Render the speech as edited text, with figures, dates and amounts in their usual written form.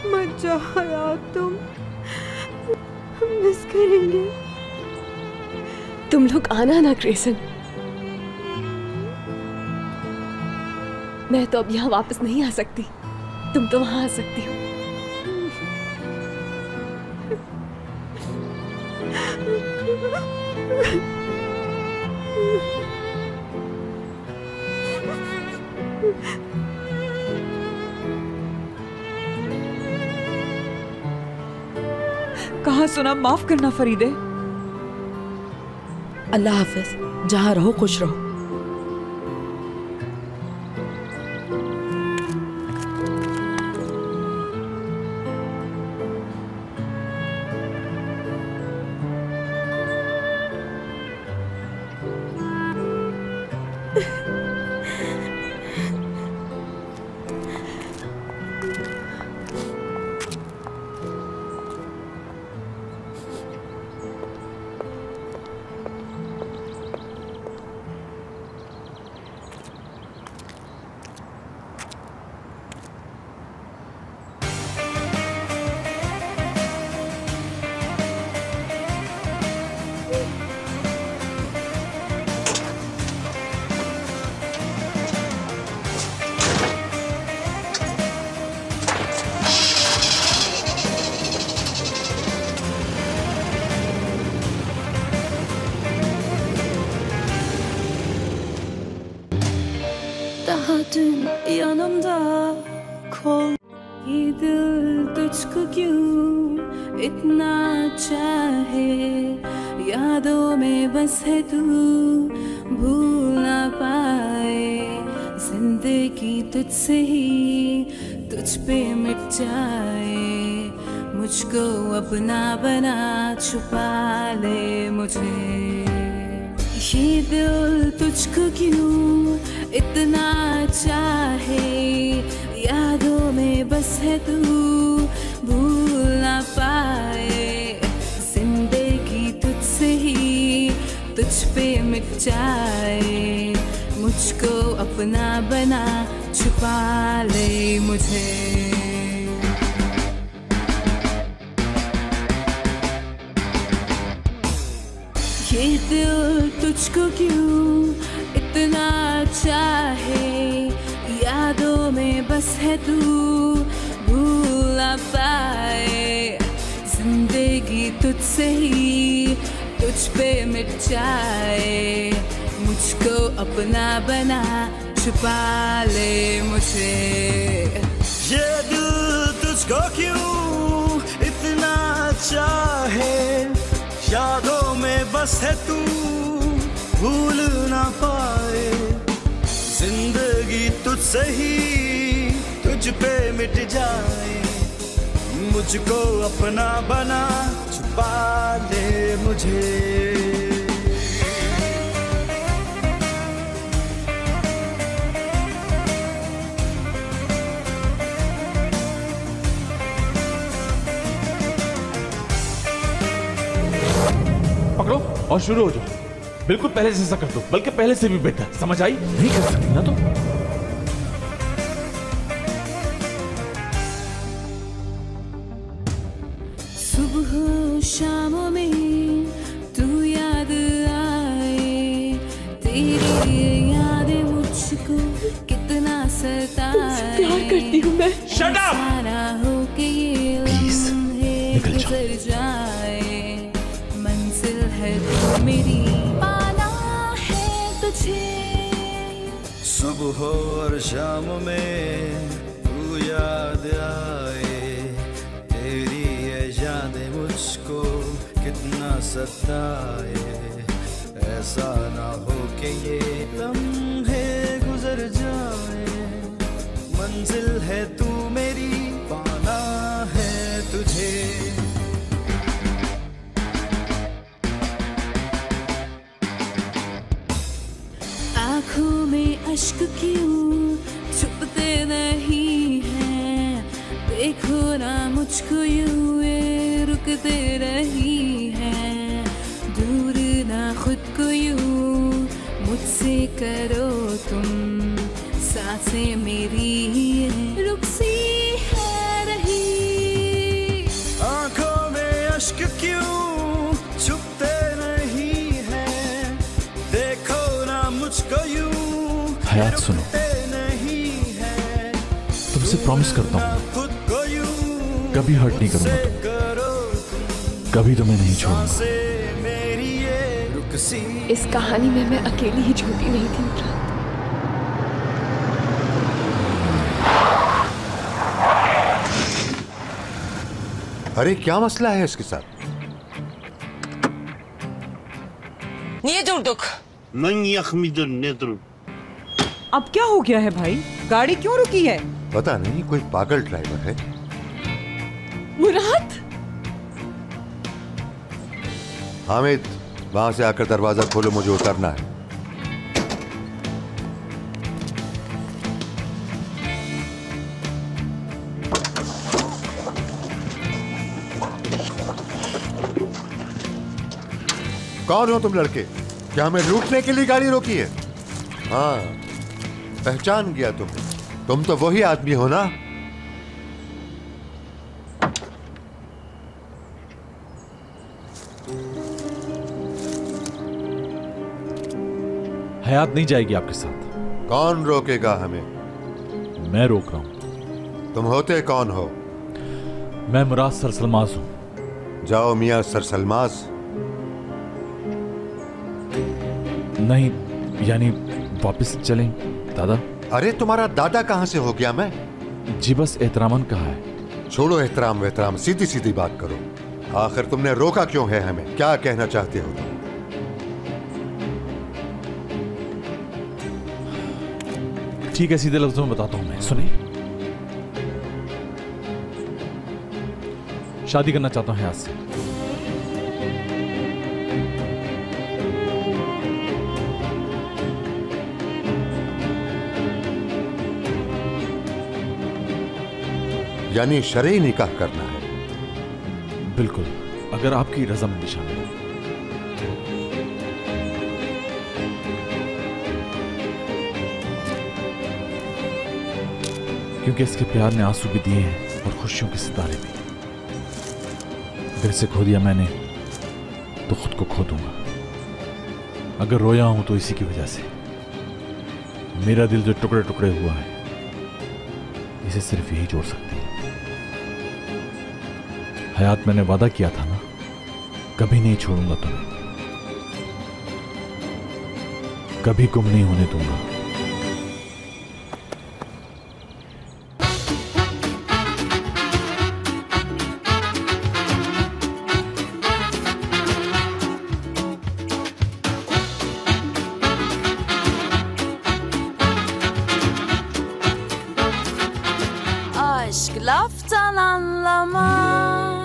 मत जाओ हयात, तुम मिस करेंगे। तुम लोग आना ना ग्रेसन। मैं तो अब यहाँ वापस नहीं आ सकती, तुम तो वहां आ सकती हो। कहा सुना, माफ करना फरीदे। अल्लाह हाफिज, जहां रहो खुश रहो। Daha dün yanımda kol ये दिल तुझको क्यों इतना चाहे, यादों में बस है तू भूल ना पाए, जिंदगी तुझसे ही तुझ पे मिट जाए, मुझको अपना बना छुपा ले मुझे। ये दिल तुझको क्यों इतना चाहे, यादों में बस है तू भूल ना पाए, जिंदगी तुझसे ही तुझ पे मिट जाए, मुझको अपना बना छुपा ले मुझे। ये दिल तुझको क्यों इतना चाहे, यादों में बस है तू भूल ना पाए, जिंदगी तुझसे ही तुझ पे मिट जाए, मुझको अपना बना छुपा ले मुझे। ये दिल तुझको क्यों इतना चाहे, यादों में बस है तू भूल ना पाए, जिंदगी तुझसे ही तुझ पे मिट जाए, मुझको अपना बना छुपा ले मुझे। पकड़ो और शुरू हो जाओ। बिल्कुल पहले जैसा कर दो, बल्कि पहले से भी बेहतर। समझ आई? नहीं कर सकती ना तुम। सुबह शामों में तू याद आए, तेरी यादें मुझको कितना सताए, प्यार करती हूँ मैं। Shut up! सारा हो के ये लम्हे गुजर जाए, मंजिल है तू मेरी, पाना है तुझे। सुबह और शाम में तू याद आए, तेरी ये यादें मुझको कितना सताए, ऐसा ना हो कि ये लम्हे गुजर जाए, मंजिल है तू मेरी, पाना है तुझे। आँखों में अश्क क्यों छुपते नहीं हैं, देखो ना मुझको यूं ये रुकते रही हैं, दूर ना खुद को यूं मुझसे करो तुम, सांसें मेरी रुक सी है रही हयात सुनो, तुमसे प्रॉमिस करता हूं कभी हर्ट नहीं करूंगा तुम, कभी तुम्हें नहीं छोड़ूंगा। इस कहानी में मैं अकेली ही झूठी नहीं थी मुराद। अरे क्या मसला है इसके साथ? Niye durduk? Manyak mıdır nedir? अब क्या हो गया है भाई? गाड़ी क्यों रुकी है? पता नहीं, कोई पागल ड्राइवर है। मुराद, हामिद, वहां से आकर दरवाजा खोलो, मुझे उतरना है। कौन हो तुम लड़के? क्या हमें लूटने के लिए गाड़ी रोकी है? हाँ, पहचान गया तुम तो वही आदमी हो ना? हयात नहीं जाएगी आपके साथ। कौन रोकेगा हमें? मैं रोक रहा हूं। तुम होते कौन हो? मैं मुराद सरसलमाज हूं। जाओ मियां सरसलमाज। नहीं, यानी वापस चलें दादा? अरे तुम्हारा दादा कहां से हो गया मैं? जी बस एहतरामन कहा है। छोड़ो एहतराम वेहतराम, सीधी सीधी बात करो। आखिर तुमने रोका क्यों है हमें? क्या कहना चाहते हो तुम? ठीक है, सीधे लफ्जों में बताता हूं मैं, सुनिए। शादी करना चाहता हूं हयात से। यानी शरई निकाह करना है? बिल्कुल, अगर आपकी रज़ामंदी शामिल है। क्योंकि इसके प्यार ने आंसू भी दिए हैं और खुशियों के सितारे भी। अगर इसे खो दिया मैंने तो खुद को खो दूंगा। अगर रोया हूं तो इसी की वजह से। मेरा दिल जो टुकड़े टुकड़े हुआ है, इसे सिर्फ यही जोड़ सकती है। हयात, मैंने वादा किया था ना, कभी नहीं छोड़ूंगा तुम्हें, कभी गुम नहीं होने दूंगा। Aşk laftan anlamaz.